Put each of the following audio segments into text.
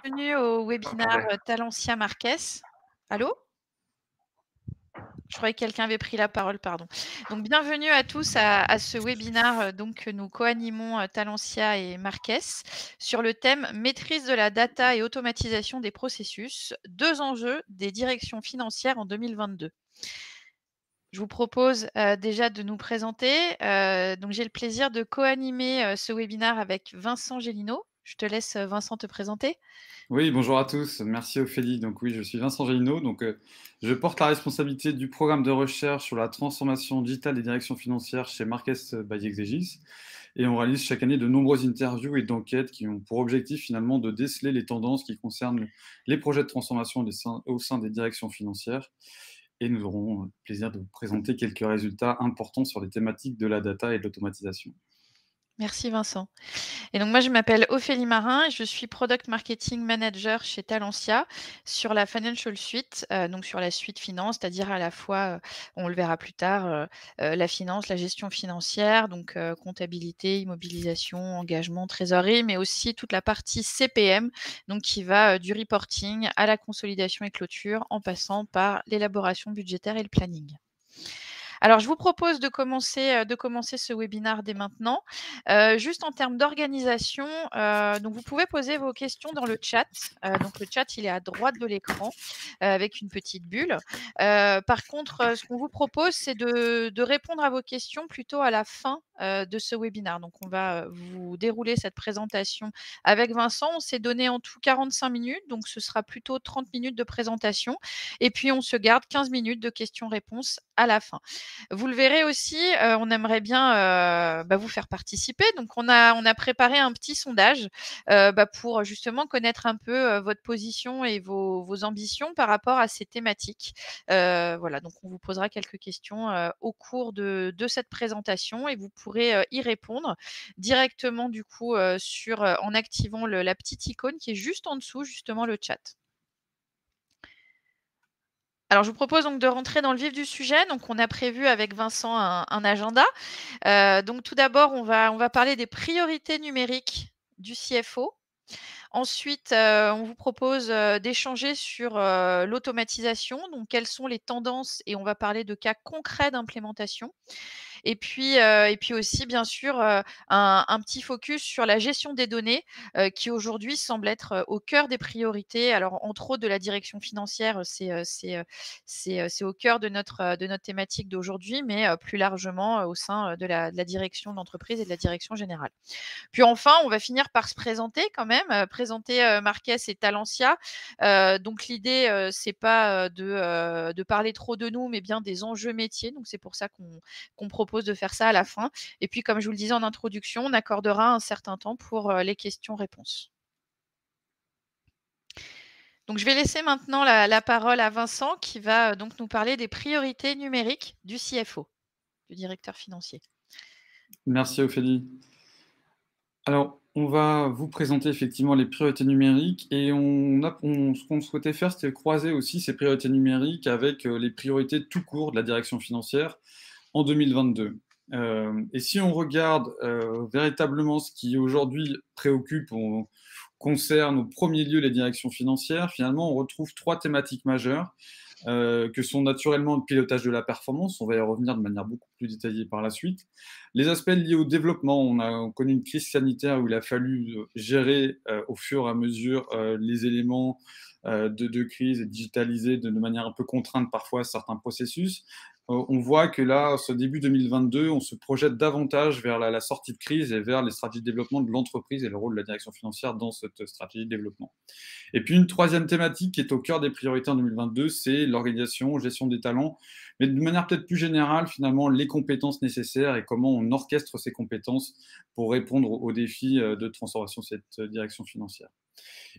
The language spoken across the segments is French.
Bienvenue au webinaire Ouais. Talentia Marques. Allô? Je croyais que quelqu'un avait pris la parole, pardon. Donc bienvenue à tous à ce webinaire que nous co-animons Talentia et Marques sur le thème maîtrise de la data et automatisation des processus, 2 enjeux des directions financières en 2022. Je vous propose déjà de nous présenter. Donc j'ai le plaisir de co-animer ce webinaire avec Vincent Gélineau. Je te laisse Vincent te présenter. Oui, bonjour à tous. Merci Ophélie. Donc oui, je suis Vincent Gélineau. Je porte la responsabilité du programme de recherche sur la transformation digitale des directions financières chez Marques by Exegis. Et on réalise chaque année de nombreuses interviews et d'enquêtes qui ont pour objectif finalement de déceler les tendances qui concernent les projets de transformation au sein des directions financières. Et nous aurons le plaisir de vous présenter quelques résultats importants sur les thématiques de la data et de l'automatisation. Merci Vincent. Et donc moi je m'appelle Ophélie Marin et je suis Product Marketing Manager chez Talentia sur la Financial Suite, donc sur la suite finance, c'est-à-dire à la fois, on le verra plus tard, la finance, la gestion financière, donc comptabilité, immobilisation, engagement, trésorerie, mais aussi toute la partie CPM, donc qui va du reporting à la consolidation et clôture en passant par l'élaboration budgétaire et le planning. Alors, je vous propose de commencer ce webinaire dès maintenant. Juste en termes d'organisation, donc vous pouvez poser vos questions dans le chat. Donc le chat, il est à droite de l'écran, avec une petite bulle. Par contre, ce qu'on vous propose, c'est de répondre à vos questions plutôt à la fin, de ce webinaire. Donc on va, vous dérouler cette présentation avec Vincent. On s'est donné en tout 45 minutes, donc ce sera plutôt 30 minutes de présentation et puis on se garde 15 minutes de questions-réponses à la fin. Vous le verrez aussi, on aimerait bien, vous faire participer. Donc on a préparé un petit sondage, pour justement connaître un peu, votre position et vos ambitions par rapport à ces thématiques. Voilà, donc on vous posera quelques questions, au cours de cette présentation et vous pourrez, y répondre directement du coup, en activant la petite icône qui est juste en dessous, justement le chat. Alors, je vous propose donc de rentrer dans le vif du sujet. Donc, on a prévu avec Vincent un agenda. Donc, tout d'abord, on va parler des priorités numériques du CFO. Ensuite, on vous propose d'échanger sur l'automatisation. Donc, quelles sont les tendances et on va parler de cas concrets d'implémentation. Et puis aussi, bien sûr, un petit focus sur la gestion des données, qui aujourd'hui semble être, au cœur des priorités. Alors, entre autres, de la direction financière, c'est au cœur de notre thématique d'aujourd'hui, mais plus largement, au sein, de la direction de l'entreprise et de la direction générale. Puis enfin, on va finir par se présenter quand même, présenter, Marques et Talentia. Donc l'idée, c'est pas, de parler trop de nous, mais bien des enjeux métiers. Donc c'est pour ça qu'on propose de faire ça à la fin. Et puis comme je vous le disais en introduction, on accordera un certain temps pour, les questions-réponses. Donc je vais laisser maintenant la parole à Vincent qui va, donc nous parler des priorités numériques du CFO, du directeur financier. Merci Ophélie. Alors, on va vous présenter effectivement les priorités numériques et ce qu'on souhaitait faire, c'était croiser aussi ces priorités numériques avec les priorités tout court de la direction financière en 2022. Et si on regarde véritablement ce qui aujourd'hui préoccupe, concerne au premier lieu les directions financières, finalement, on retrouve trois thématiques majeures que sont naturellement le pilotage de la performance, on va y revenir de manière beaucoup plus détaillée par la suite. Les aspects liés au développement, on connu une crise sanitaire où il a fallu gérer au fur et à mesure les éléments de crise et digitaliser de manière un peu contrainte parfois certains processus. On voit que là, ce début 2022, on se projette davantage vers la sortie de crise et vers les stratégies de développement de l'entreprise et le rôle de la direction financière dans cette stratégie de développement. Et puis une troisième thématique qui est au cœur des priorités en 2022, c'est l'organisation, gestion des talents, mais de manière peut-être plus générale, finalement, les compétences nécessaires et comment on orchestre ces compétences pour répondre aux défis de transformation de cette direction financière.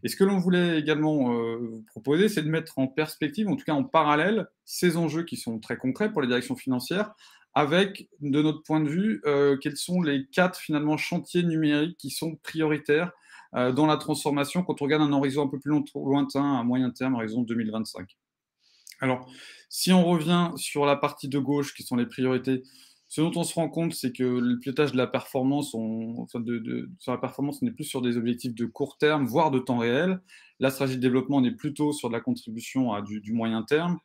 Et ce que l'on voulait également vous proposer, c'est de mettre en perspective, en tout cas en parallèle, ces enjeux qui sont très concrets pour les directions financières, avec, de notre point de vue, quels sont les quatre finalement chantiers numériques qui sont prioritaires dans la transformation quand on regarde un horizon un peu plus lointain, à moyen terme, horizon 2025. Alors, si on revient sur la partie de gauche, qui sont les priorités, Ce dont on se rend compte, c'est que le pilotage de la performance, enfin sur la performance, on est plus sur des objectifs de court terme, voire de temps réel. La stratégie de développement, on est plutôt sur de la contribution à du moyen terme.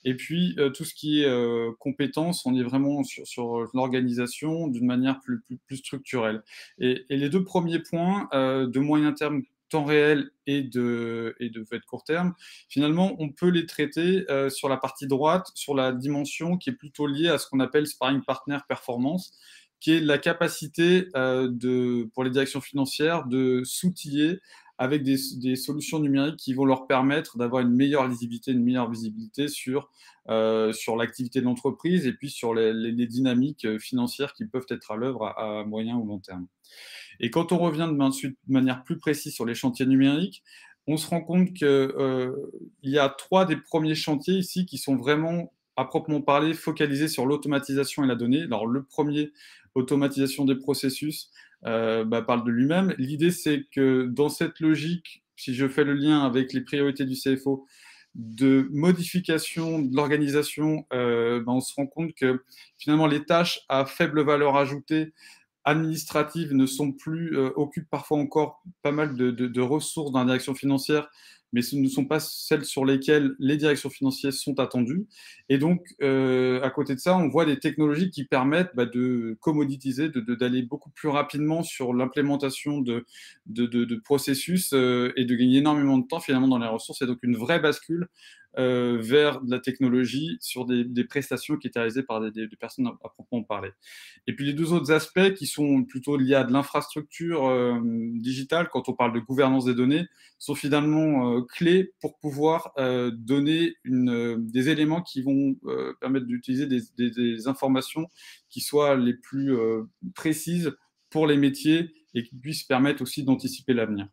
Et puis, tout ce qui est compétences, on est vraiment sur l'organisation d'une manière plus structurelle. Et les deux premiers points, de moyen terme, temps réel et de fait court terme, finalement, on peut les traiter sur la partie droite, sur la dimension qui est plutôt liée à ce qu'on appelle sparring partner performance, qui est la capacité pour les directions financières de s'outiller avec des solutions numériques qui vont leur permettre d'avoir une meilleure lisibilité, une meilleure visibilité sur l'activité de l'entreprise et puis sur les dynamiques financières qui peuvent être à l'œuvre à moyen ou long terme. Et quand on revient de manière plus précise sur les chantiers numériques, on se rend compte qu'il y a 3 des premiers chantiers ici qui sont vraiment, à proprement parler, focalisés sur l'automatisation et la donnée. Alors le premier, automatisation des processus, parle de lui-même. L'idée, c'est que dans cette logique, si je fais le lien avec les priorités du CFO, de modification de l'organisation, on se rend compte que finalement les tâches à faible valeur ajoutée administratives ne sont plus, occupent parfois encore pas mal de ressources dans la direction financière, mais ce ne sont pas celles sur lesquelles les directions financières sont attendues. Et donc, à côté de ça, on voit des technologies qui permettent de commoditiser, d'aller beaucoup plus rapidement sur l'implémentation de processus et de gagner énormément de temps finalement dans les ressources. Et donc une vraie bascule vers de la technologie sur des prestations qui étaient réalisées par des personnes à proprement parler. Et puis les deux autres aspects qui sont plutôt liés à de l'infrastructure digitale, quand on parle de gouvernance des données, sont finalement clés pour pouvoir donner des éléments qui vont permettre d'utiliser des informations qui soient les plus précises pour les métiers et qui puissent permettre aussi d'anticiper l'avenir.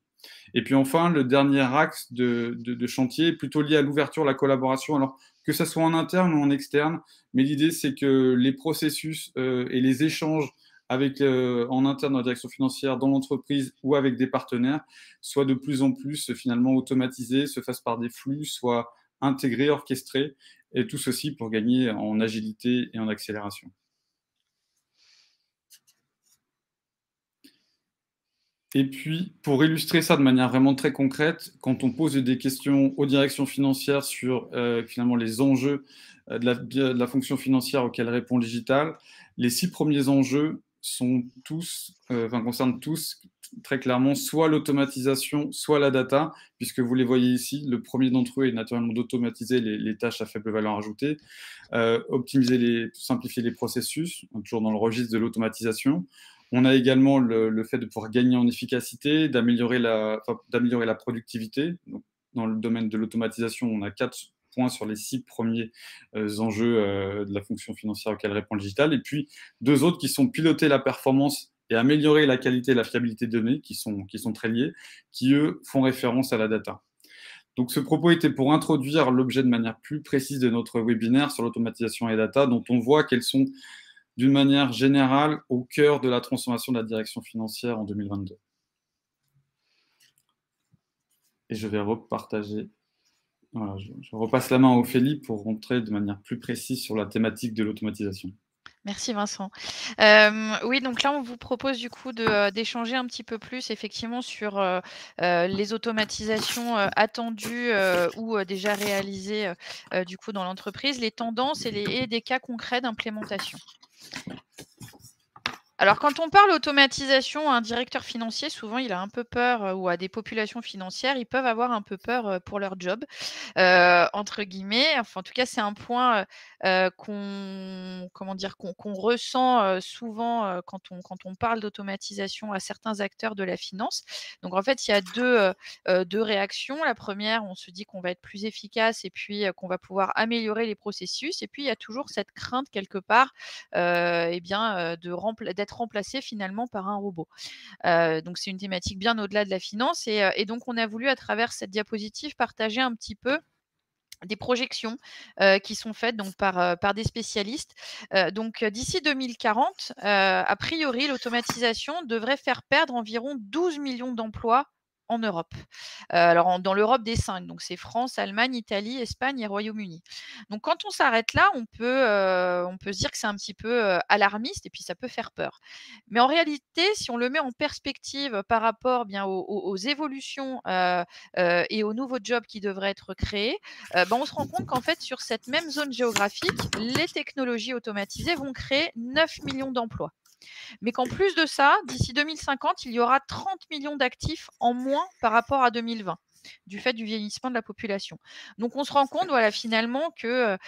Et puis enfin, le dernier axe de chantier est plutôt lié à l'ouverture, la collaboration, alors que ça soit en interne ou en externe, mais l'idée c'est que les processus et les échanges en interne dans la direction financière, dans l'entreprise ou avec des partenaires, soient de plus en plus finalement automatisés, se fassent par des flux, soient intégrés, orchestrés, et tout ceci pour gagner en agilité et en accélération. Et puis, pour illustrer ça de manière vraiment très concrète, quand on pose des questions aux directions financières sur finalement les enjeux de la fonction financière auxquels répond le digital, les 6 premiers enjeux sont concernent tous très clairement soit l'automatisation, soit la data, puisque vous les voyez ici. Le premier d'entre eux est naturellement d'automatiser les tâches à faible valeur ajoutée, simplifier les processus, toujours dans le registre de l'automatisation. On a également le fait de pouvoir gagner en efficacité, d'améliorer la productivité. Donc, dans le domaine de l'automatisation, on a 4 points sur les 6 premiers enjeux de la fonction financière auxquels répond le digital. Et puis, 2 autres qui sont piloter la performance et améliorer la qualité et la fiabilité des données, qui sont très liés, qui, eux, font référence à la data. Donc, ce propos était pour introduire l'objet de manière plus précise de notre webinaire sur l'automatisation et la data, dont on voit qu'elles sont d'une manière générale au cœur de la transformation de la direction financière en 2022. Et je vais repartager. Voilà, je repasse la main à Ophélie pour rentrer de manière plus précise sur la thématique de l'automatisation. Merci Vincent. Oui, donc là, on vous propose du coup d'échanger un petit peu plus effectivement sur les automatisations attendues ou déjà réalisées du coup dans l'entreprise, les tendances et des cas concrets d'implémentation. Alors, quand on parle automatisation, un directeur financier, souvent, il a un peu peur, ou à des populations financières, ils peuvent avoir un peu peur, pour leur job, entre guillemets. Enfin, en tout cas, c'est un point, qu'on ressent, souvent, quand on parle d'automatisation à certains acteurs de la finance. Donc en fait, il y a 2 réactions. La première, on se dit qu'on va être plus efficace et puis, qu'on va pouvoir améliorer les processus et puis il y a toujours cette crainte quelque part, d'être remplacé finalement par un robot. Donc c'est une thématique bien au-delà de la finance et donc on a voulu à travers cette diapositive partager un petit peu des projections, qui sont faites donc par des spécialistes. Donc d'ici 2040, a priori l'automatisation devrait faire perdre environ 12 millions d'emplois en Europe. Alors dans l'Europe des 5, donc c'est France, Allemagne, Italie, Espagne et Royaume-Uni. Donc quand on s'arrête là, on peut se dire que c'est un petit peu, alarmiste et puis ça peut faire peur. Mais en réalité, si on le met en perspective par rapport bien aux évolutions, et aux nouveaux jobs qui devraient être créés, on se rend compte qu'en fait sur cette même zone géographique, les technologies automatisées vont créer 9 millions d'emplois. Mais qu'en plus de ça, d'ici 2050, il y aura 30 millions d'actifs en moins par rapport à 2020 du fait du vieillissement de la population. Donc on se rend compte, voilà, finalement que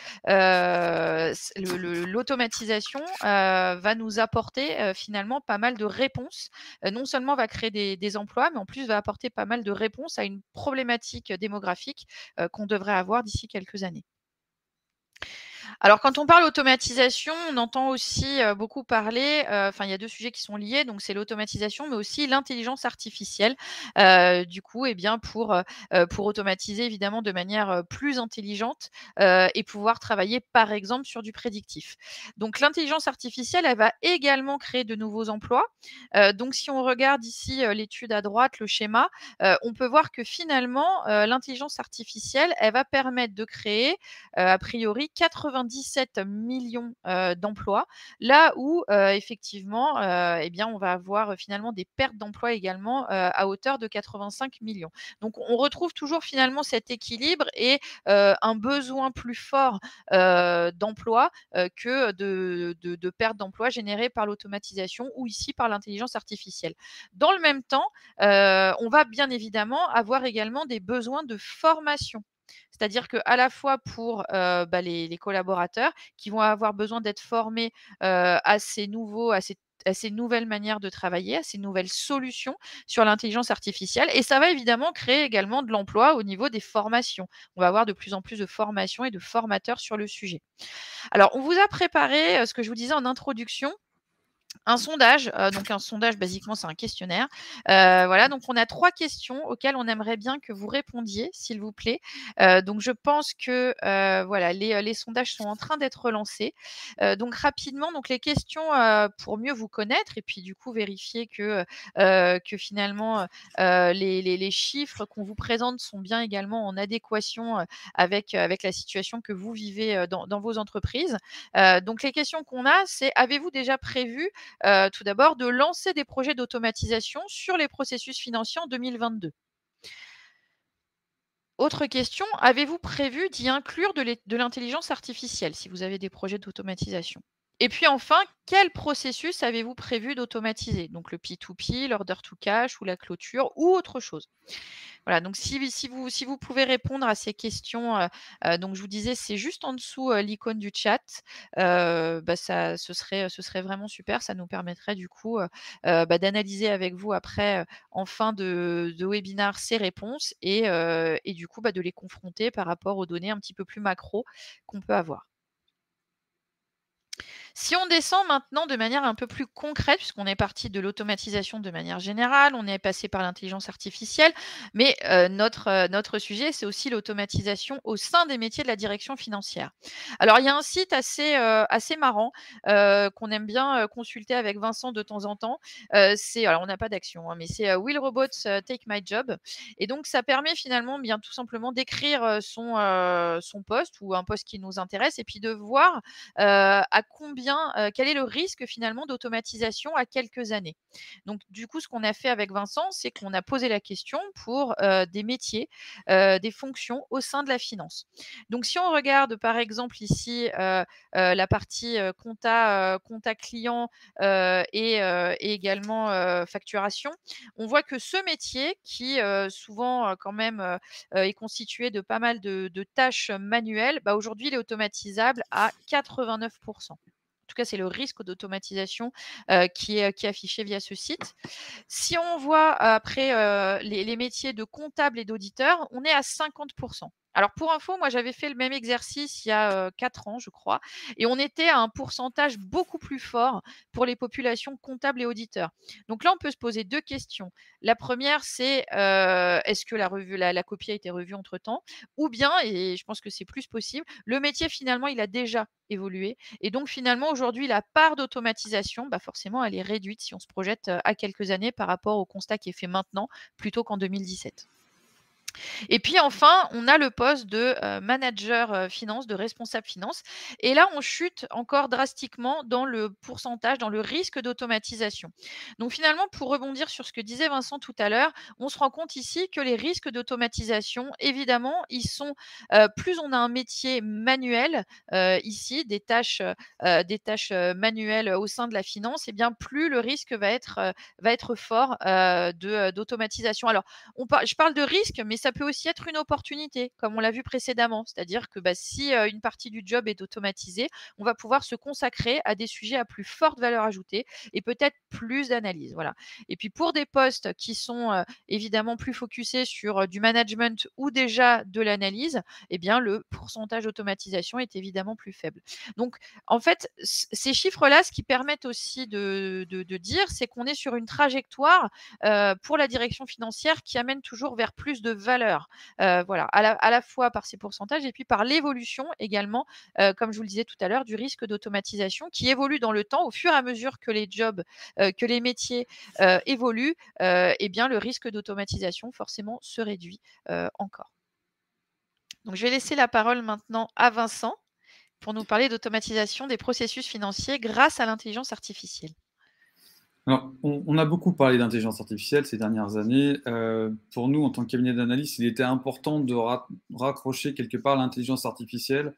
l'automatisation va nous apporter finalement pas mal de réponses. Non seulement va créer des emplois, mais en plus va apporter pas mal de réponses à une problématique démographique qu'on devrait avoir d'ici quelques années. Alors quand on parle automatisation, on entend aussi, beaucoup parler, il y a 2 sujets qui sont liés, donc c'est l'automatisation, mais aussi l'intelligence artificielle. Du coup et bien pour automatiser évidemment de manière, plus intelligente, et pouvoir travailler par exemple sur du prédictif. Donc l'intelligence artificielle, elle va également créer de nouveaux emplois. Donc si on regarde ici, l'étude à droite, le schéma, on peut voir que finalement, l'intelligence artificielle, elle va permettre de créer, a priori 97 millions d'emplois, là où effectivement, on va avoir finalement des pertes d'emplois également à hauteur de 85 millions. Donc on retrouve toujours finalement cet équilibre et un besoin plus fort d'emplois que de pertes d'emplois générées par l'automatisation ou ici par l'intelligence artificielle. Dans le même temps, on va bien évidemment avoir également des besoins de formation. C'est-à-dire qu'à la fois pour, les collaborateurs qui vont avoir besoin d'être formés, à ces nouvelles manières de travailler, à ces nouvelles solutions sur l'intelligence artificielle et ça va évidemment créer également de l'emploi au niveau des formations. On va avoir de plus en plus de formations et de formateurs sur le sujet. Alors on vous a préparé, ce que je vous disais en introduction, un sondage, donc un sondage basiquement c'est un questionnaire. Voilà, donc on a 3 questions auxquelles on aimerait bien que vous répondiez, s'il vous plaît. Donc je pense que, voilà, les sondages sont en train d'être lancés. Donc rapidement, donc les questions, pour mieux vous connaître et puis du coup vérifier que finalement, les chiffres qu'on vous présente sont bien également en adéquation, avec la situation que vous vivez, dans vos entreprises. Donc les questions qu'on a, c'est: avez-vous déjà prévu tout d'abord, de lancer des projets d'automatisation sur les processus financiers en 2022. Autre question, avez-vous prévu d'y inclure de l'intelligence artificielle si vous avez des projets d'automatisation? Et puis enfin, quel processus avez-vous prévu d'automatiser? Donc le P2P, l'order to cash ou la clôture ou autre chose. Voilà, donc si vous pouvez répondre à ces questions, donc je vous disais, c'est juste en dessous, l'icône du chat, ce serait vraiment super. Ça nous permettrait du coup, d'analyser avec vous après, en fin de webinar ces réponses et du coup, de les confronter par rapport aux données un petit peu plus macro qu'on peut avoir. Si on descend maintenant de manière un peu plus concrète, puisqu'on est parti de l'automatisation de manière générale, on est passé par l'intelligence artificielle, mais notre sujet, c'est aussi l'automatisation au sein des métiers de la direction financière. Alors, il y a un site assez marrant qu'on aime bien consulter avec Vincent de temps en temps. Alors, on n'a pas d'action, hein, mais c'est Will Robots Take My Job. Et donc, ça permet finalement bien tout simplement d'écrire son poste ou un poste qui nous intéresse et puis de voir à combien, quel est le risque finalement d'automatisation à quelques années. Donc du coup, ce qu'on a fait avec Vincent, c'est qu'on a posé la question pour, des métiers, des fonctions au sein de la finance. Donc si on regarde par exemple ici, la partie, compta client, et également, facturation, on voit que ce métier qui, souvent, quand même, est constitué de pas mal de tâches manuelles, aujourd'hui, il est automatisable à 89. En tout cas, c'est le risque d'automatisation, qui est affiché via ce site. Si on voit après, les métiers de comptable et d'auditeur, on est à 50. Alors pour info, moi j'avais fait le même exercice il y a, 4 ans je crois et on était à un pourcentage beaucoup plus fort pour les populations comptables et auditeurs. Donc là, on peut se poser 2 questions. La première, c'est, est-ce que la copie a été revue entre-temps? Ou bien, et je pense que c'est plus possible, le métier finalement il a déjà évolué et donc finalement aujourd'hui la part d'automatisation, bah, forcément elle est réduite si on se projette, à quelques années par rapport au constat qui est fait maintenant plutôt qu'en 2017. Et puis enfin, on a le poste de, manager, finance, de responsable finance et là, on chute encore drastiquement dans le pourcentage, dans le risque d'automatisation. Donc finalement, pour rebondir sur ce que disait Vincent tout à l'heure, on se rend compte ici que les risques d'automatisation, évidemment, ils sont, plus on a un métier manuel, ici, des tâches, manuelles au sein de la finance et bien plus le risque va être fort, d'automatisation. Alors je parle de risque, mais ça peut aussi être une opportunité, comme on l'a vu précédemment. C'est-à-dire que bah, si une partie du job est automatisée, on va pouvoir se consacrer à des sujets à plus forte valeur ajoutée et peut-être plus d'analyse. Voilà. Et puis pour des postes qui sont évidemment plus focusés sur du management ou déjà de l'analyse, eh bien le pourcentage d'automatisation est évidemment plus faible. Donc en fait, ces chiffres-là, ce qui permettent aussi de dire, c'est qu'on est sur une trajectoire pour la direction financière qui amène toujours vers plus de valeur. Voilà, à la fois par ces pourcentages et puis par l'évolution également, comme je vous le disais tout à l'heure, du risque d'automatisation qui évolue dans le temps au fur et à mesure que les jobs, que les métiers, évoluent, et bien le risque d'automatisation forcément se réduit, encore. Donc je vais laisser la parole maintenant à Vincent pour nous parler d'automatisation des processus financiers grâce à l'intelligence artificielle. Alors, on a beaucoup parlé d'intelligence artificielle ces dernières années. Pour nous, en tant que cabinet d'analyse, il était important de raccrocher quelque part l'intelligence artificielle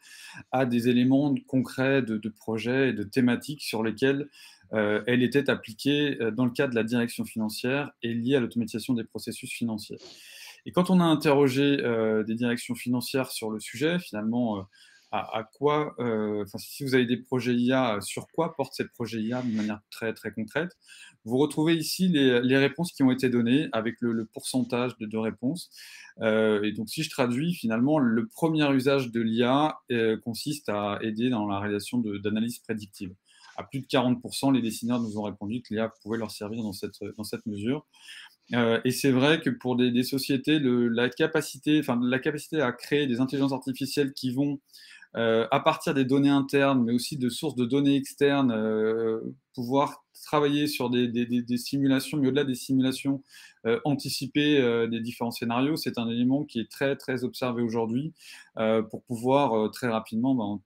à des éléments concrets de projets et de thématiques sur lesquels elle était appliquée dans le cadre de la direction financière et liée à l'automatisation des processus financiers. Et quand on a interrogé des directions financières sur le sujet, finalement, à quoi, enfin, si vous avez des projets IA, sur quoi portent ces projets IA de manière très, très concrète, vous retrouvez ici les réponses qui ont été données avec le pourcentage de réponses. Et donc, si je traduis, finalement, le premier usage de l'IA consiste à aider dans la réalisation d'analyses prédictives. À plus de 40%, les décideurs nous ont répondu que l'IA pouvait leur servir dans cette mesure. Et c'est vrai que pour des sociétés, la capacité à créer des intelligences artificielles qui vont, à partir des données internes, mais aussi de sources de données externes, pouvoir travailler sur des simulations, mais au-delà des simulations, anticiper, des différents scénarios, c'est un élément qui est très, très observé aujourd'hui, pour pouvoir, très rapidement,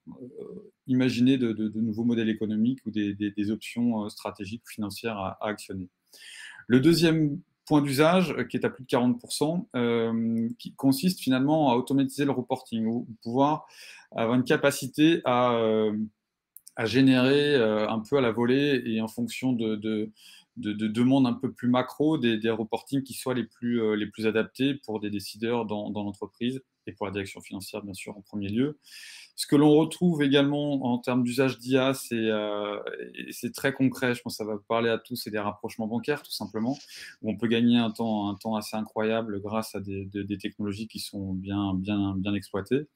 imaginer de nouveaux modèles économiques ou des options, stratégiques ou financières à actionner. Le deuxième point d'usage, qui est à plus de 40%, qui consiste finalement à automatiser le reporting ou pouvoir avoir une capacité à générer un peu à la volée et en fonction de demandes un peu plus macro, des reportings qui soient les plus adaptés pour des décideurs dans l'entreprise et pour la direction financière, bien sûr, en premier lieu. Ce que l'on retrouve également en termes d'usage d'IA, et c'est très concret, je pense que ça va vous parler à tous, c'est des rapprochements bancaires, tout simplement, où on peut gagner un temps assez incroyable grâce à des technologies qui sont bien exploitées.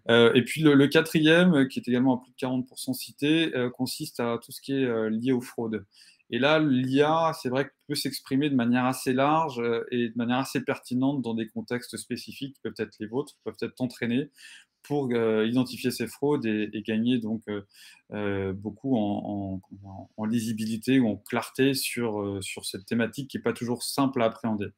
Et puis le quatrième, qui est également à plus de 40% cité, consiste à tout ce qui est lié aux fraudes. Et là, l'IA, c'est vrai qu'elle peut s'exprimer de manière assez large et de manière assez pertinente dans des contextes spécifiques, qui peuvent être les vôtres, peuvent être entraînés pour identifier ces fraudes et gagner donc beaucoup en lisibilité ou en clarté sur cette thématique qui n'est pas toujours simple à appréhender.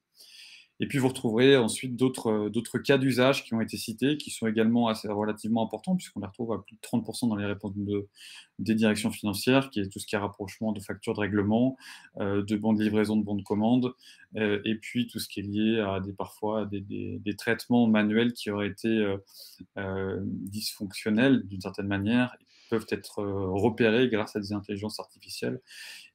Et puis vous retrouverez ensuite d'autres cas d'usage qui ont été cités, qui sont également assez relativement importants, puisqu'on les retrouve à plus de 30% dans les réponses des directions financières, qui est tout ce qui est rapprochement de factures de règlement, de bons de livraison, de bons de commande, et puis tout ce qui est lié à parfois à des traitements manuels qui auraient été dysfonctionnels d'une certaine manière, et qui peuvent être repérés grâce à des intelligences artificielles,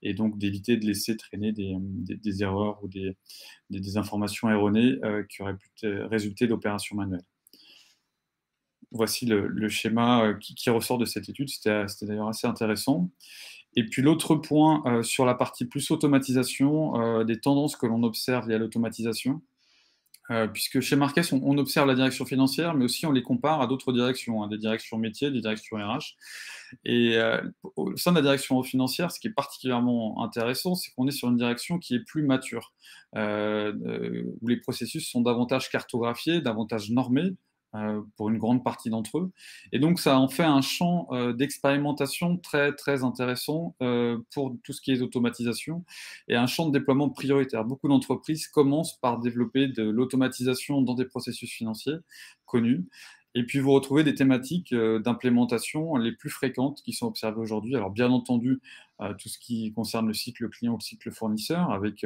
et donc d'éviter de laisser traîner des erreurs ou des informations erronées qui auraient pu résulter d'opérations manuelles. Voici le schéma qui ressort de cette étude. C'était d'ailleurs assez intéressant. Et puis l'autre point sur la partie plus automatisation, des tendances que l'on observe liées à l'automatisation. puisque chez Marques, on observe la direction financière, mais aussi on les compare à d'autres directions, hein, des directions métiers, des directions RH. Et au sein de la direction financière, ce qui est particulièrement intéressant, c'est qu'on est sur une direction qui est plus mature, où les processus sont davantage cartographiés, davantage normés, pour une grande partie d'entre eux. Et donc ça en fait un champ, d'expérimentation très, très intéressant, pour tout ce qui est automatisation et un champ de déploiement prioritaire. Beaucoup d'entreprises commencent par développer de l'automatisation dans des processus financiers connus et puis vous retrouvez des thématiques, d'implémentation les plus fréquentes qui sont observées aujourd'hui. Alors bien entendu, tout ce qui concerne le cycle client ou le cycle fournisseur avec,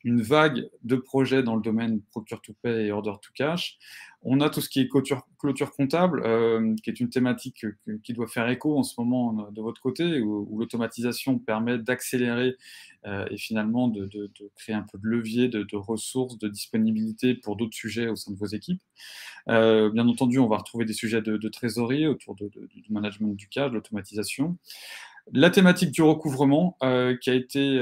une vague de projets dans le domaine procure to pay et order to cash. On a tout ce qui est clôture comptable, qui est une thématique, qui doit faire écho en ce moment, de votre côté, où l'automatisation permet d'accélérer, et finalement de créer un peu de levier, de ressources, de disponibilité pour d'autres sujets au sein de vos équipes. Bien entendu, on va retrouver des sujets de trésorerie autour du management du cash, de l'automatisation. La thématique du recouvrement, qui a été,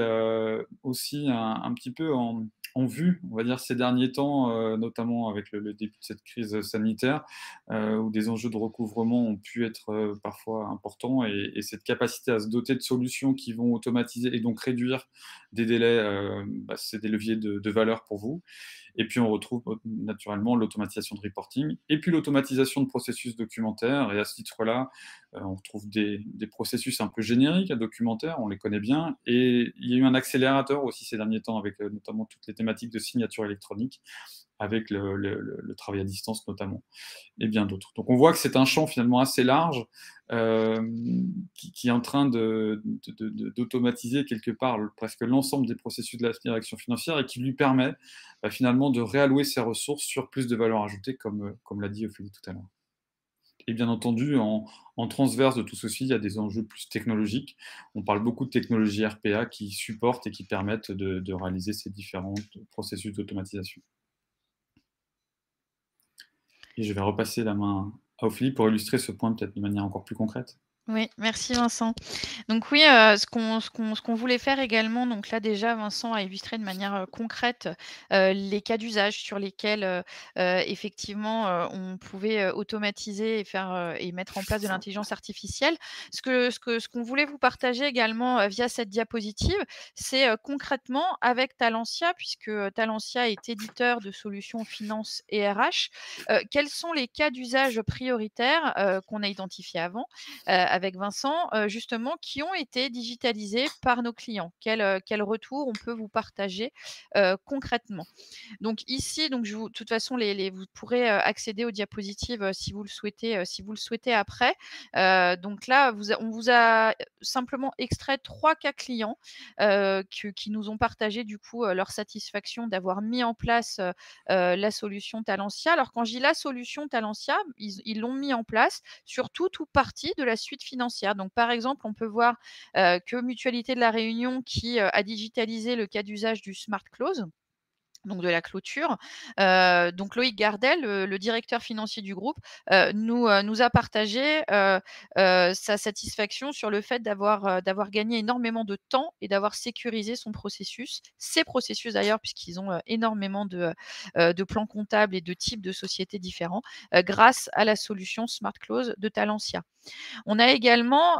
aussi un petit peu en vue, on va dire, ces derniers temps, notamment avec le début de cette crise sanitaire, où des enjeux de recouvrement ont pu être, parfois importants et cette capacité à se doter de solutions qui vont automatiser et donc réduire des délais, c'est des leviers de valeur pour vous. Et puis on retrouve naturellement l'automatisation de reporting et puis l'automatisation de processus documentaires. Et à ce titre-là, on retrouve des processus un peu génériques à documentaire, on les connaît bien. Et il y a eu un accélérateur aussi ces derniers temps avec notamment toutes les thématiques de signature électronique, avec le travail à distance notamment et bien d'autres. Donc on voit que c'est un champ finalement assez large, qui est en train d'automatiser quelque part presque l'ensemble des processus de la direction financière et qui lui permet, finalement de réallouer ses ressources sur plus de valeur ajoutée comme l'a dit Ophélie tout à l'heure. Et bien entendu, en transverse de tout ceci, il y a des enjeux plus technologiques. On parle beaucoup de technologies RPA qui supportent et qui permettent de réaliser ces différents processus d'automatisation. Et je vais repasser la main à Ophélie pour illustrer ce point peut-être de manière encore plus concrète. Oui, merci Vincent. Donc oui, ce qu'on voulait faire également, donc là déjà Vincent a illustré de manière, concrète, les cas d'usage sur lesquels, effectivement, on pouvait, automatiser et faire, et mettre en place de l'intelligence artificielle. Ce qu'on voulait vous partager également, via cette diapositive, c'est, concrètement avec Talentia, puisque, Talentia est éditeur de solutions finance et RH, quels sont les cas d'usage prioritaires, qu'on a identifiés avant, avec Vincent, justement, qui ont été digitalisés par nos clients. Quel retour on peut vous partager, concrètement? Donc ici, donc de toute façon, vous pourrez, accéder aux diapositives, si vous le souhaitez après. Donc là, on vous a simplement extrait 3 cas clients, qui nous ont partagé du coup, leur satisfaction d'avoir mis en place, la solution Talentia. Alors quand je dis la solution Talentia, ils l'ont mis en place sur toute ou partie de la suite financière. Donc par exemple, on peut voir, que Mutualité de la Réunion qui, a digitalisé le cas d'usage du Smart Close, donc de la clôture. Donc Loïc Gardel, le directeur financier du groupe, nous a partagé, sa satisfaction sur le fait d'avoir gagné énormément de temps et d'avoir sécurisé son processus. Ses processus d'ailleurs, puisqu'ils ont, énormément de plans comptables et de types de sociétés différents, grâce à la solution Smart Close de Talentia. On a également,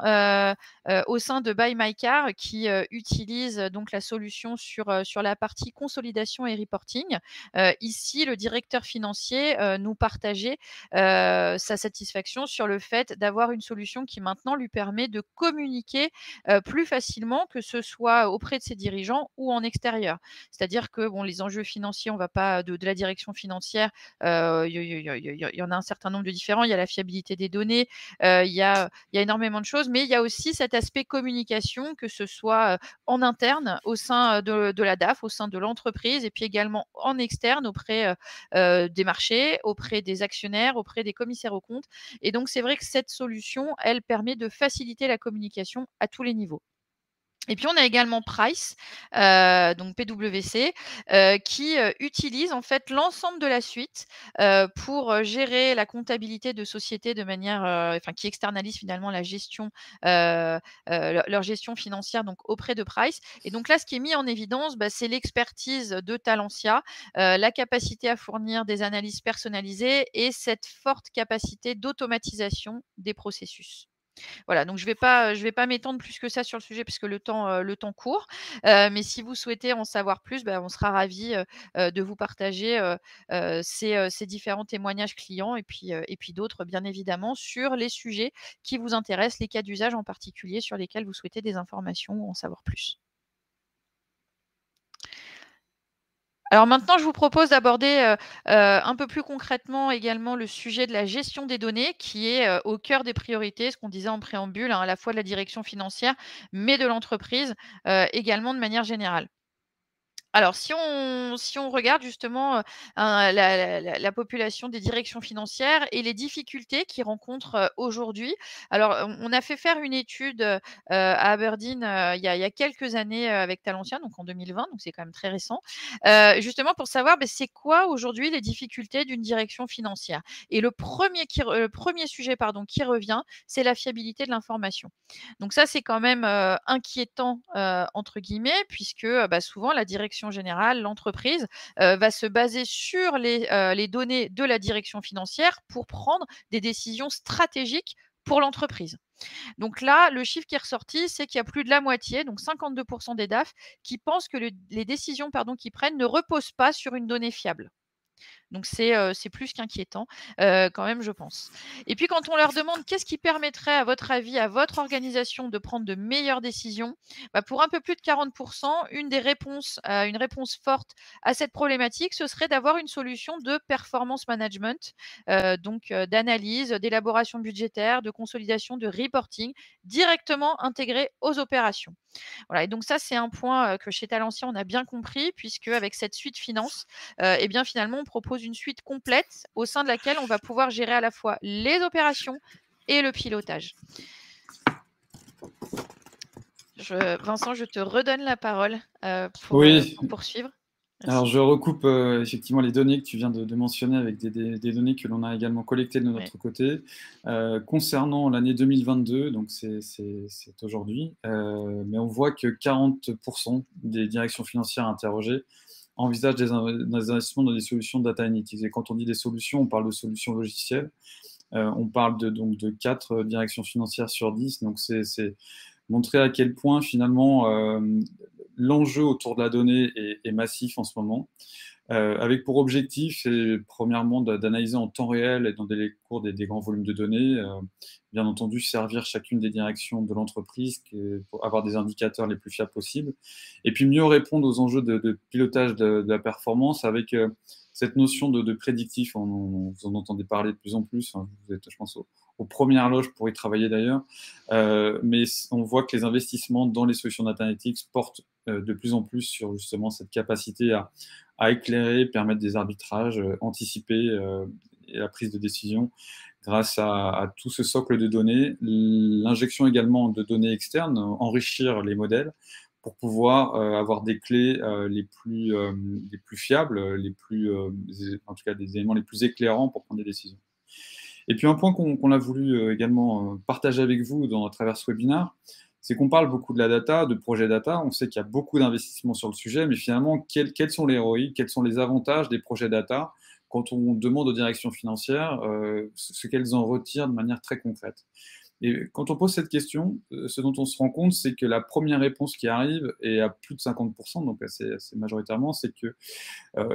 au sein de Buy My Car qui, utilise donc la solution sur la partie consolidation et reporting. Ici, le directeur financier, nous partageait, sa satisfaction sur le fait d'avoir une solution qui maintenant lui permet de communiquer, plus facilement, que ce soit auprès de ses dirigeants ou en extérieur. C'est-à-dire que bon, les enjeux financiers, on va pas de la direction financière, il y en a un certain nombre de différents. Il y a la fiabilité des données, il y a énormément de choses, mais il y a aussi cet aspect communication, que ce soit, en interne au sein, de la DAF, au sein de l'entreprise et puis également en externe auprès, des marchés, auprès des actionnaires, auprès des commissaires aux comptes. Et donc c'est vrai que cette solution, elle permet de faciliter la communication à tous les niveaux. Et puis, on a également Price, donc PwC, qui utilise en fait l'ensemble de la suite pour gérer la comptabilité de sociétés de manière, enfin, qui externalise finalement la gestion, leur gestion financière donc auprès de Price. Et donc là, ce qui est mis en évidence, bah, c'est l'expertise de Talentia, la capacité à fournir des analyses personnalisées et cette forte capacité d'automatisation des processus. Voilà, donc je vais pas m'étendre plus que ça sur le sujet puisque le temps court. Mais si vous souhaitez en savoir plus, bah, on sera ravis, de vous partager, ces différents témoignages clients et puis d'autres bien évidemment sur les sujets qui vous intéressent, les cas d'usage en particulier sur lesquels vous souhaitez des informations ou en savoir plus. Alors maintenant, je vous propose d'aborder, un peu plus concrètement également le sujet de la gestion des données qui est, au cœur des priorités, ce qu'on disait en préambule, hein, à la fois de la direction financière, mais de l'entreprise, également de manière générale. Alors si on regarde justement, la population des directions financières et les difficultés qu'ils rencontrent, aujourd'hui. Alors on a fait faire une étude, à Aberdeen, il y a quelques années, avec Talentia, donc en 2020, donc c'est quand même très récent, justement pour savoir, beh, c'est quoi aujourd'hui les difficultés d'une direction financière? Et le 1er sujet pardon, qui revient, c'est la fiabilité de l'information. Donc ça, c'est quand même, «inquiétant» entre guillemets puisque, bah, souvent la direction générale, l'entreprise, va se baser sur les données de la direction financière pour prendre des décisions stratégiques pour l'entreprise. Donc là, le chiffre qui est ressorti, c'est qu'il y a plus de la moitié, donc 52 des DAF, qui pensent que les décisions, pardon, qu'ils prennent ne reposent pas sur une donnée fiable. Donc c'est plus qu'inquiétant, quand même, je pense. Et puis quand on leur demande qu'est-ce qui permettrait, à votre avis, à votre organisation de prendre de meilleures décisions? Bah, pour un peu plus de 40 une réponse forte à cette problématique, ce serait d'avoir une solution de performance management, d'analyse, d'élaboration budgétaire, de consolidation, de reporting directement intégrée aux opérations. Voilà, et donc ça, c'est un point, que chez Talentia, on a bien compris puisque avec cette suite finance, et bien, finalement, on propose une suite complète au sein de laquelle on va pouvoir gérer à la fois les opérations et le pilotage. Vincent, je te redonne la parole, Oui, pour poursuivre. alors Merci. je recoupe effectivement les données que tu viens de mentionner avec des données que l'on a également collectées de Ouais. notre côté. Concernant l'année 2022, donc c'est aujourd'hui, mais on voit que 40% des directions financières interrogées envisagent des investissements dans des solutions de data analytics. Et quand on dit des solutions, on parle de solutions logicielles. On parle donc de 4 directions financières sur 10. Donc c'est montrer à quel point finalement l'enjeu autour de la donnée est massif en ce moment, avec pour objectif, c'est premièrement d'analyser en temps réel et dans des cours des grands volumes de données, bien entendu servir chacune des directions de l'entreprise pour avoir des indicateurs les plus fiables possibles, et puis mieux répondre aux enjeux de pilotage de la performance avec cette notion de prédictif. Vous en entendez parler de plus en plus, hein, vous êtes, je pense, aux premières loges pour y travailler d'ailleurs, mais on voit que les investissements dans les solutions data analytics portent de plus en plus sur justement cette capacité à éclairer, permettre des arbitrages, anticiper et la prise de décision grâce à tout ce socle de données. L'injection également de données externes, enrichir les modèles pour pouvoir avoir des clés les plus fiables, en tout cas des éléments les plus éclairants pour prendre des décisions. Et puis un point qu'on a voulu également partager avec vous à travers ce webinaire, c'est qu'on parle beaucoup de la data, de projets data. On sait qu'il y a beaucoup d'investissements sur le sujet, mais finalement, quels sont les ROI, quels sont les avantages des projets data quand on demande aux directions financières ce qu'elles en retirent de manière très concrète. Et quand on pose cette question, ce dont on se rend compte, c'est que la première réponse qui arrive, et à plus de 50%, donc assez majoritairement, c'est que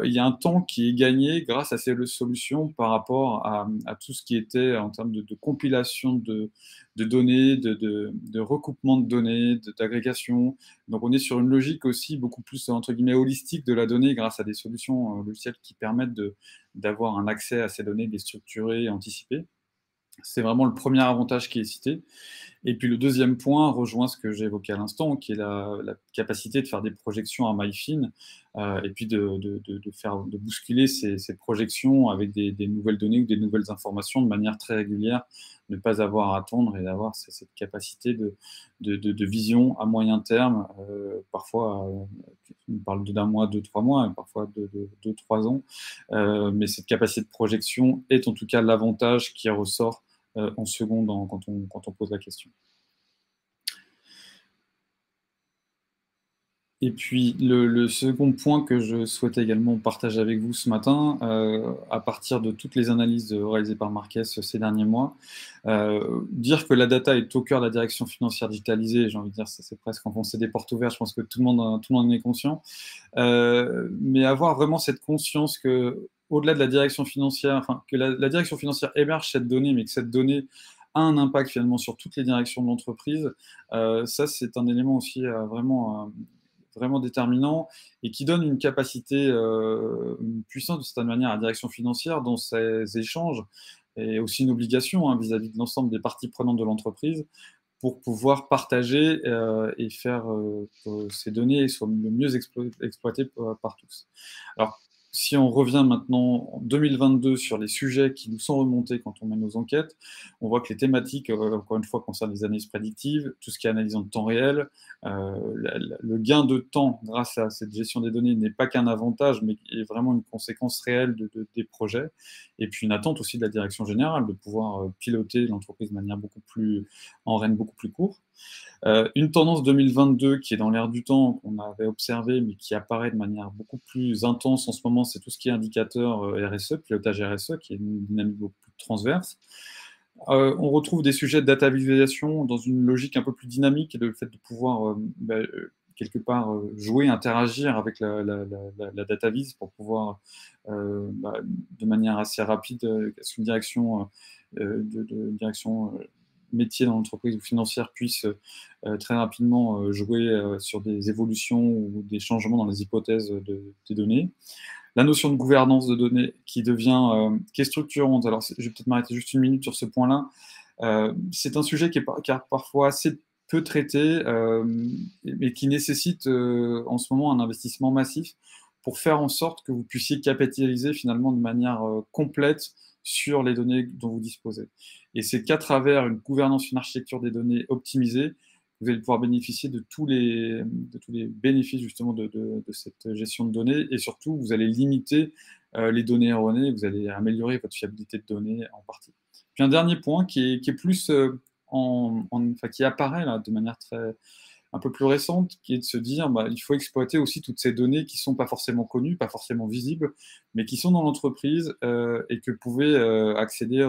il y a un temps qui est gagné grâce à ces solutions par rapport à tout ce qui était en termes de compilation de données, de recoupement de données, d'agrégation. Donc on est sur une logique aussi beaucoup plus, entre guillemets, holistique de la donnée grâce à des solutions logicielles qui permettent d'avoir un accès à ces données, de les structurer et anticiper. C'est vraiment le premier avantage qui est cité. Et puis le deuxième point rejoint ce que j'ai évoqué à l'instant, qui est la capacité de faire des projections à maille fine, et puis de bousculer ces projections avec des nouvelles données ou des nouvelles informations de manière très régulière, ne pas avoir à attendre et d'avoir cette capacité de vision à moyen terme, parfois, on parle d'un mois, 2, 3 mois, et parfois de 2, 3 ans. Mais cette capacité de projection est en tout cas l'avantage qui ressort en second quand on pose la question. Et puis le second point que je souhaitais également partager avec vous ce matin, à partir de toutes les analyses réalisées par Marques ces derniers mois, dire que la data est au cœur de la direction financière digitalisée, j'ai envie de dire, ça c'est presque enfoncer des portes ouvertes, je pense que tout le monde en est conscient. Mais avoir vraiment cette conscience que, au-delà de la direction financière, enfin, que la direction financière héberge cette donnée, mais que cette donnée a un impact finalement sur toutes les directions de l'entreprise, ça c'est un élément aussi vraiment déterminant et qui donne une capacité, une puissance de certaine manière à la direction financière dans ses échanges et aussi une obligation hein, vis-à-vis de l'ensemble des parties prenantes de l'entreprise pour pouvoir partager et faire que ces données soient le mieux exploitées par tous. Alors, si on revient maintenant en 2022 sur les sujets qui nous sont remontés quand on mène nos enquêtes, on voit que les thématiques, encore une fois, concernent les analyses prédictives, tout ce qui est analyse en temps réel. Le gain de temps grâce à cette gestion des données n'est pas qu'un avantage, mais est vraiment une conséquence réelle des projets. Et puis une attente aussi de la direction générale de pouvoir piloter l'entreprise de manière en règne beaucoup plus court. Une tendance 2022 qui est dans l'air du temps, qu'on avait observé, mais qui apparaît de manière beaucoup plus intense en ce moment, c'est tout ce qui est indicateur RSE, pilotage RSE, qui est une dynamique beaucoup plus transverse. On retrouve des sujets de data visualisation dans une logique un peu plus dynamique et le fait de pouvoir quelque part jouer, interagir avec la data vis pour pouvoir de manière assez rapide, qu'une direction métier dans l'entreprise ou financière puisse très rapidement jouer sur des évolutions ou des changements dans les hypothèses des données. La notion de gouvernance de données qui est structurante. Alors, je vais peut-être m'arrêter juste une minute sur ce point-là. C'est un sujet qui est parfois assez peu traité, mais qui nécessite en ce moment un investissement massif pour faire en sorte que vous puissiez capitaliser finalement de manière complète sur les données dont vous disposez. Et c'est qu'à travers une gouvernance, une architecture des données optimisée, vous allez pouvoir bénéficier de tous les bénéfices justement de cette gestion de données et surtout vous allez limiter les données erronées, vous allez améliorer votre fiabilité de données en partie. Puis un dernier point qui est plus qui apparaît là, de manière un peu plus récente, qui est de se dire il faut exploiter aussi toutes ces données qui ne sont pas forcément connues, pas forcément visibles, mais qui sont dans l'entreprise et auxquelles vous pouvez accéder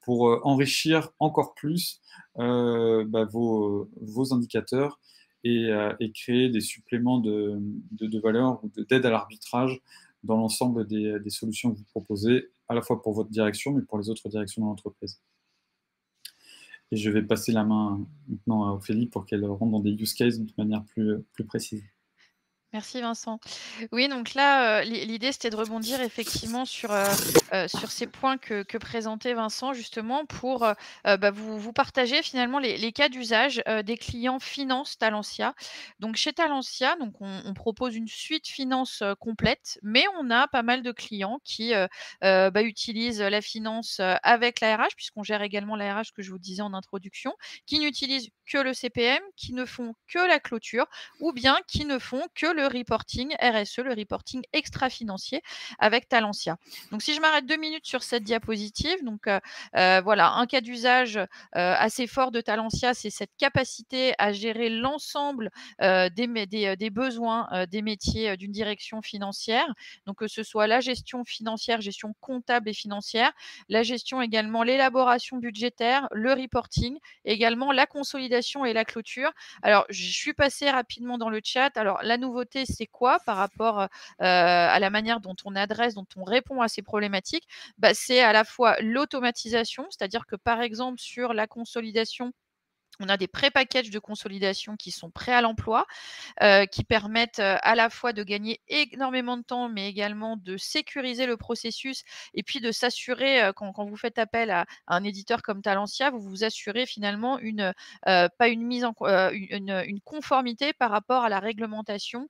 pour enrichir encore plus vos indicateurs et créer des suppléments de valeur ou d'aide à l'arbitrage dans l'ensemble des solutions que vous proposez, à la fois pour votre direction, mais pour les autres directions de l'entreprise. Et je vais passer la main maintenant à Ophélie pour qu'elle rentre dans des use cases de manière plus précise. Merci Vincent. Oui, donc là, l'idée, c'était de rebondir effectivement sur ces points que présentait Vincent justement pour, vous partager finalement les cas d'usage, des clients finance Talentia. Donc chez Talentia, donc on propose une suite finance, complète, mais on a pas mal de clients qui, utilisent la finance, avec la RH puisqu'on gère également la RH que je vous disais en introduction, qui n'utilisent que le CPM, qui ne font que la clôture ou bien qui ne font que le reporting RSE, le reporting extra-financier avec Talentia. Donc si je m'arrête 2 minutes sur cette diapositive, donc voilà, un cas d'usage assez fort de Talentia, c'est cette capacité à gérer l'ensemble des besoins des métiers d'une direction financière. Donc que ce soit la gestion financière, gestion comptable et financière, la gestion également, l'élaboration budgétaire, le reporting, également la consolidation et la clôture. Alors, je suis passée rapidement dans le chat. Alors, la nouveauté, c'est quoi par rapport à la manière dont on adresse, dont on répond à ces problématiques? C'est à la fois l'automatisation, c'est-à-dire que par exemple sur la consolidation, On a des pré-packages de consolidation qui sont prêts à l'emploi, qui permettent, à la fois de gagner énormément de temps, mais également de sécuriser le processus et puis de s'assurer, quand vous faites appel à un éditeur comme Talentia, vous vous assurez finalement pas une mise en co une conformité par rapport à la réglementation,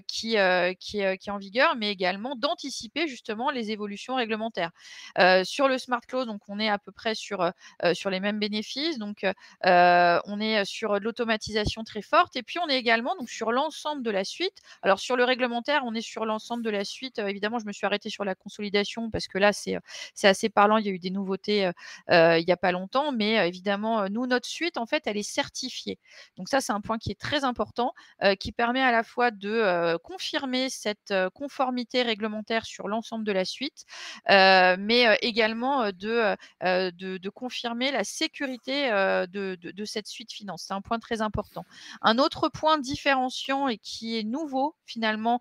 qui est en vigueur, mais également d'anticiper justement les évolutions réglementaires. Sur le smart close, donc on est à peu près sur les mêmes bénéfices, donc on est sur de l'automatisation très forte et puis on est également donc sur l'ensemble de la suite. Alors sur le réglementaire, on est sur l'ensemble de la suite. Évidemment, je me suis arrêtée sur la consolidation parce que là, c'est assez parlant. Il y a eu des nouveautés, il y a pas longtemps, mais évidemment, nous, notre suite, en fait, elle est certifiée. Donc ça, c'est un point qui est très important, qui permet à la fois de, confirmer cette, conformité réglementaire sur l'ensemble de la suite, mais également, de confirmer la sécurité, de cette suite finance. C'est un point très important. Un autre point différenciant et qui est nouveau finalement,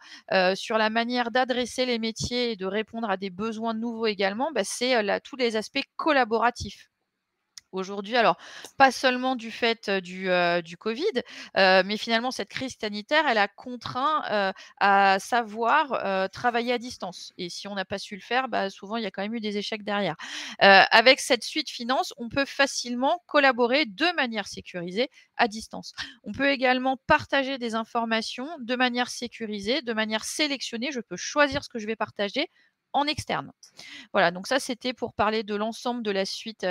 sur la manière d'adresser les métiers et de répondre à des besoins nouveaux également, bah, c'est, la tous les aspects collaboratifs. Aujourd'hui, alors pas seulement du fait, du covid, mais finalement cette crise sanitaire, elle a contraint, à savoir, travailler à distance et si on n'a pas su le faire, bah, souvent il y a quand même eu des échecs derrière. Avec cette suite finance, on peut facilement collaborer de manière sécurisée à distance. On peut également partager des informations de manière sécurisée, de manière sélectionnée. Je peux choisir ce que je vais partager en externe. Voilà, donc ça, c'était pour parler de l'ensemble de la suite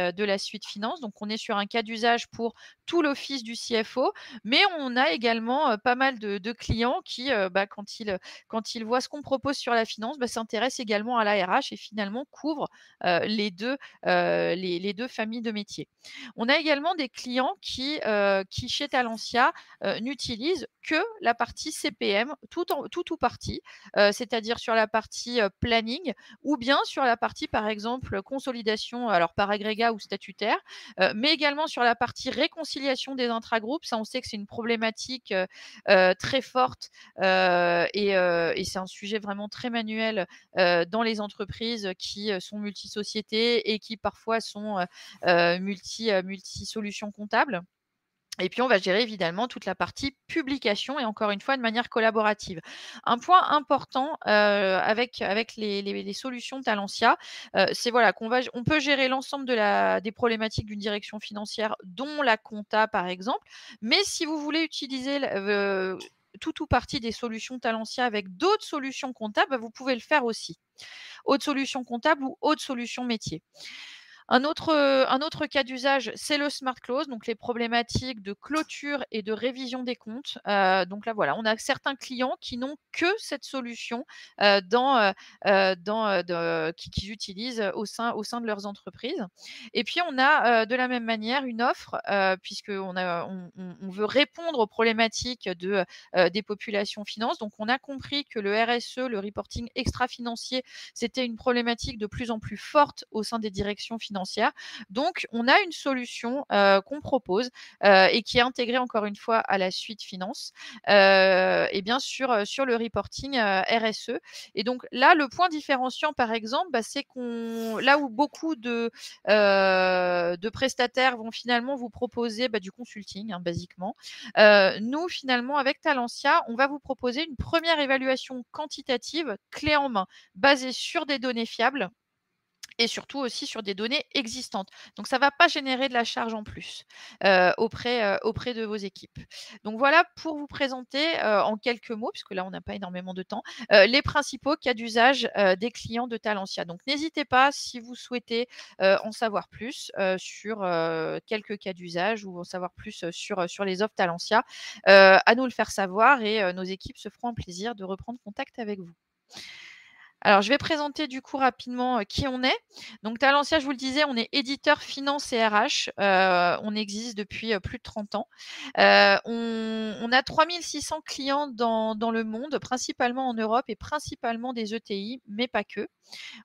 finance. Donc on est sur un cas d'usage pour tout l'office du CFO, mais on a également, pas mal de clients qui, bah, quand ils voient ce qu'on propose sur la finance, bah, s'intéressent également à la RH et finalement couvrent, les 2 familles de métiers. On a également des clients qui chez Talentia, n'utilisent que la partie CPM, tout ou partie, c'est-à-dire sur la partie, planning, ou bien sur la partie, par exemple, consolidation, alors par agrégat ou statutaire, mais également sur la partie réconciliation des intragroupes. Ça, on sait que c'est une problématique, très forte, et c'est un sujet vraiment très manuel, dans les entreprises qui, sont multisociétés et qui parfois sont, multi-solutions comptables. Et puis, on va gérer évidemment toute la partie publication et encore une fois de manière collaborative. Un point important, avec les solutions Talentia, c'est voilà on peut gérer l'ensemble des problématiques d'une direction financière, dont la compta par exemple. Mais si vous voulez utiliser tout ou partie des solutions Talentia avec d'autres solutions comptables, bah, vous pouvez le faire aussi. Autre solution comptable ou autre solution métier. Un autre cas d'usage, c'est le smart close, donc les problématiques de clôture et de révision des comptes. Donc là, voilà, on a certains clients qui n'ont que cette solution, qu'ils utilisent au sein de leurs entreprises. Et puis on a, de la même manière une offre, puisqu'on veut répondre aux problématiques des populations finances. Donc on a compris que le RSE, le reporting extra-financier, c'était une problématique de plus en plus forte au sein des directions financières. Donc, on a une solution qu'on propose et qui est intégrée encore une fois à la suite finance, et bien sûr sur le reporting RSE. Et donc là, le point différenciant, par exemple, bah, c'est là où beaucoup de prestataires vont finalement vous proposer du consulting, hein, basiquement. Nous, finalement, avec Talentia, on va vous proposer une première évaluation quantitative clé en main basée sur des données fiables et surtout aussi sur des données existantes. Donc ça ne va pas générer de la charge en plus, auprès de vos équipes. Donc voilà pour vous présenter, en quelques mots, puisque là on n'a pas énormément de temps, les principaux cas d'usage, des clients de Talentia. Donc n'hésitez pas si vous souhaitez, en savoir plus, sur, quelques cas d'usage ou en savoir plus, sur les offres Talentia, à nous le faire savoir et nos équipes se feront un plaisir de reprendre contact avec vous. Alors, je vais présenter du coup rapidement, qui on est. Donc Talentia, je vous le disais, on est éditeur finance et RH. On existe depuis, plus de 30 ans. On a 3 600 clients dans le monde, principalement en Europe et principalement des ETI, mais pas que.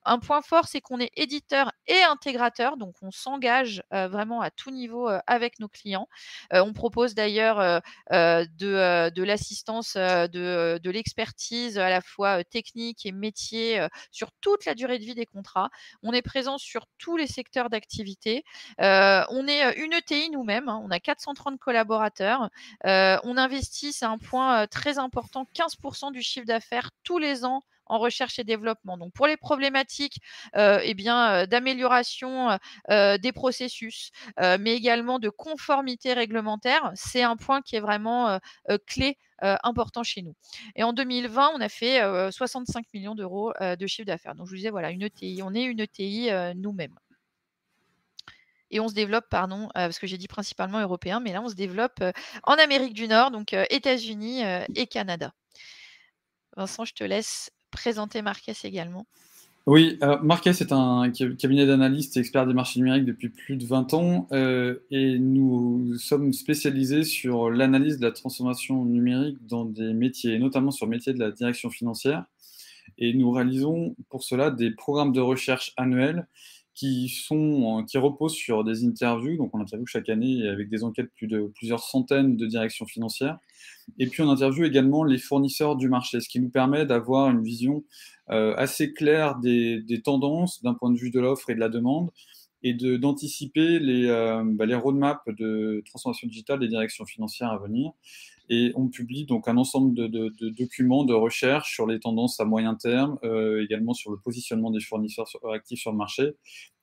Un point fort, c'est qu'on est éditeur et intégrateur, donc on s'engage, vraiment à tout niveau, avec nos clients. On propose d'ailleurs, de l'assistance, de l'expertise à la fois, technique et métier, déployé sur toute la durée de vie des contrats. On est présent sur tous les secteurs d'activité. On est une ETI nous-mêmes, hein, on a 430 collaborateurs. On investit, c'est un point très important, 15% du chiffre d'affaires tous les ans en recherche et développement. Donc pour les problématiques d'amélioration des processus, mais également de conformité réglementaire, c'est un point qui est vraiment clé, important chez nous. Et en 2020, on a fait 65 millions d'euros de chiffre d'affaires. Donc je vous disais, voilà, une ETI, on est une ETI nous-mêmes. Et on se développe, pardon, parce que j'ai dit principalement européen, mais là on se développe en Amérique du Nord, donc États-Unis et Canada. Vincent, je te laisse présenter Marquès également. Oui, Marquès est un cabinet d'analystes et expert des marchés numériques depuis plus de 20 ans et nous sommes spécialisés sur l'analyse de la transformation numérique dans des métiers, notamment sur le métier de la direction financière. Et nous réalisons pour cela des programmes de recherche annuels qui reposent sur des interviews. Donc on interviewe chaque année avec des enquêtes de plusieurs centaines de directions financières. Et puis on interviewe également les fournisseurs du marché, ce qui nous permet d'avoir une vision assez claire des tendances d'un point de vue de l'offre et de la demande et d'anticiper les roadmaps de transformation digitale des directions financières à venir. Et on publie donc un ensemble de documents de recherche sur les tendances à moyen terme, également sur le positionnement des fournisseurs actifs sur le marché.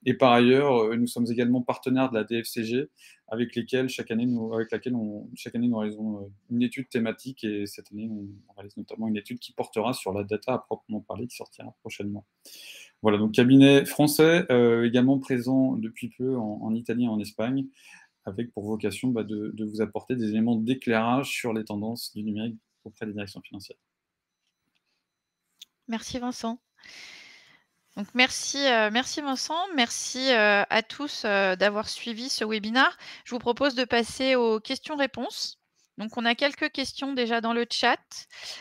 Et par ailleurs, nous sommes également partenaires de la DFCG, avec laquelle nous réalisons une étude thématique. Et cette année, on réalise notamment une étude qui portera sur la data à proprement parler, qui sortira prochainement. Voilà, donc cabinet français, également présent depuis peu en Italie et en Espagne, avec pour vocation de vous apporter des éléments d'éclairage sur les tendances du numérique auprès des directions financières. Merci Vincent. Donc merci Vincent, merci à tous d'avoir suivi ce webinaire. Je vous propose de passer aux questions-réponses. Donc on a quelques questions déjà dans le chat.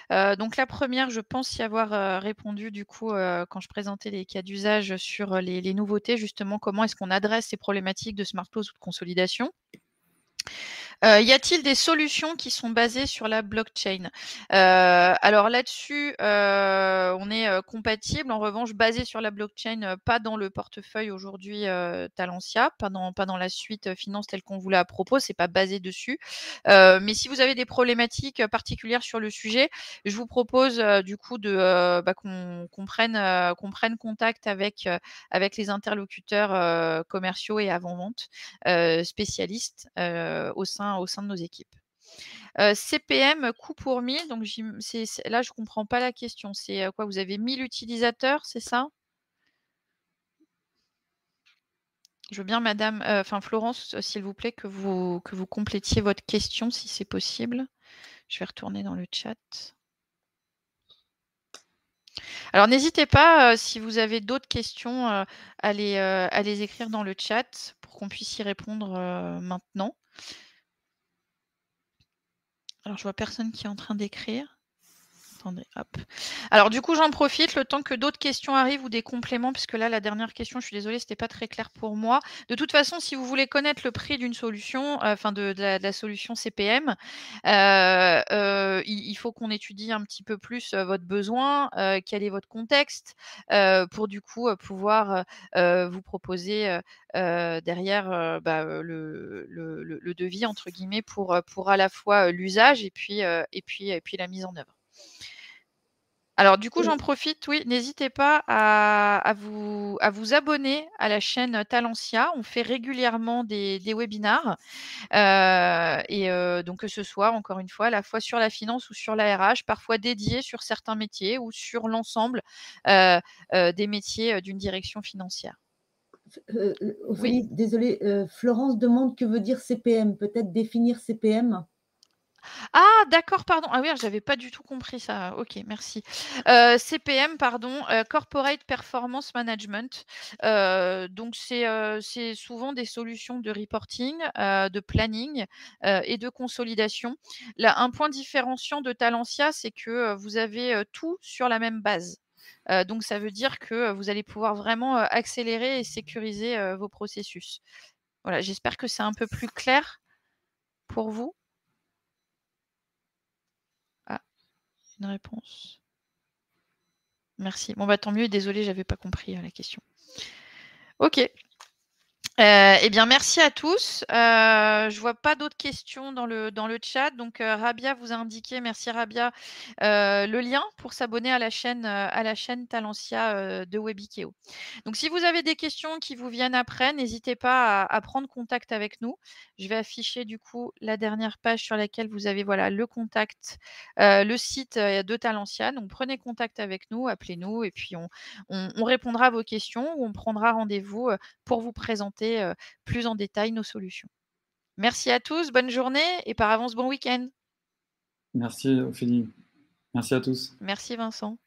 Donc la première, je pense y avoir répondu du coup quand je présentais les cas d'usage sur les nouveautés, justement comment est-ce qu'on adresse ces problématiques de smart close ou de consolidation. Y a-t-il des solutions qui sont basées sur la blockchain? Alors là-dessus, on est compatible. En revanche, basé sur la blockchain, pas dans le portefeuille aujourd'hui Talentia, pas dans la suite finance telle qu'on vous la propose, c'est pas basé dessus. Mais si vous avez des problématiques particulières sur le sujet, je vous propose du coup qu'on prenne contact avec les interlocuteurs commerciaux et avant-vente spécialistes au sein de nos équipes. CPM, coût pour 1000, donc là je ne comprends pas la question. C'est quoi? Vous avez 1000 utilisateurs, c'est ça? Je veux bien, madame, Florence, s'il vous plaît, que vous complétiez votre question si c'est possible. Je vais retourner dans le chat. Alors n'hésitez pas, si vous avez d'autres questions, à les écrire dans le chat pour qu'on puisse y répondre maintenant. Alors je vois personne qui est en train d'écrire. Attendez, hop. Alors du coup, j'en profite le temps que d'autres questions arrivent ou des compléments, puisque là, la dernière question, je suis désolée, c'était pas très clair pour moi. De toute façon, si vous voulez connaître le prix d'une solution, de la solution CPM, il faut qu'on étudie un petit peu plus votre besoin, quel est votre contexte, pour du coup pouvoir vous proposer derrière le devis entre guillemets pour à la fois l'usage et puis la mise en œuvre. Alors du coup, j'en profite, oui, n'hésitez pas à vous abonner à la chaîne Talentia. On fait régulièrement des webinars donc que ce soit, encore une fois, à la fois sur la finance ou sur la RH, parfois dédiés sur certains métiers ou sur l'ensemble des métiers d'une direction financière. Oui, désolée, Florence demande que veut dire CPM. Peut-être définir CPM? Ah d'accord, pardon. Ah oui, j'avais pas du tout compris ça. OK, merci. CPM, pardon, Corporate Performance Management. Donc c'est souvent des solutions de reporting, de planning, et de consolidation. Là, un point différenciant de Talentia, c'est que, vous avez, tout sur la même base. Donc ça veut dire que, vous allez pouvoir vraiment, accélérer et sécuriser, vos processus. Voilà, j'espère que c'est un peu plus clair pour vous. Une réponse. Merci. Bon, bah, tant mieux. Désolée, j'avais pas compris la question. OK. Eh bien, merci à tous. Je vois pas d'autres questions dans le chat. Donc, Rabia vous a indiqué, merci Rabia, le lien pour s'abonner à la chaîne Talentia de Webikeo. Donc, si vous avez des questions qui vous viennent après, n'hésitez pas à prendre contact avec nous. Je vais afficher du coup la dernière page sur laquelle vous avez voilà, le contact, le site de Talentia. Donc, prenez contact avec nous, appelez-nous et puis on répondra à vos questions ou on prendra rendez-vous pour vous présenter plus en détail nos solutions. Merci à tous, bonne journée et par avance, bon week-end. Merci Ophélie. Merci à tous. Merci Vincent.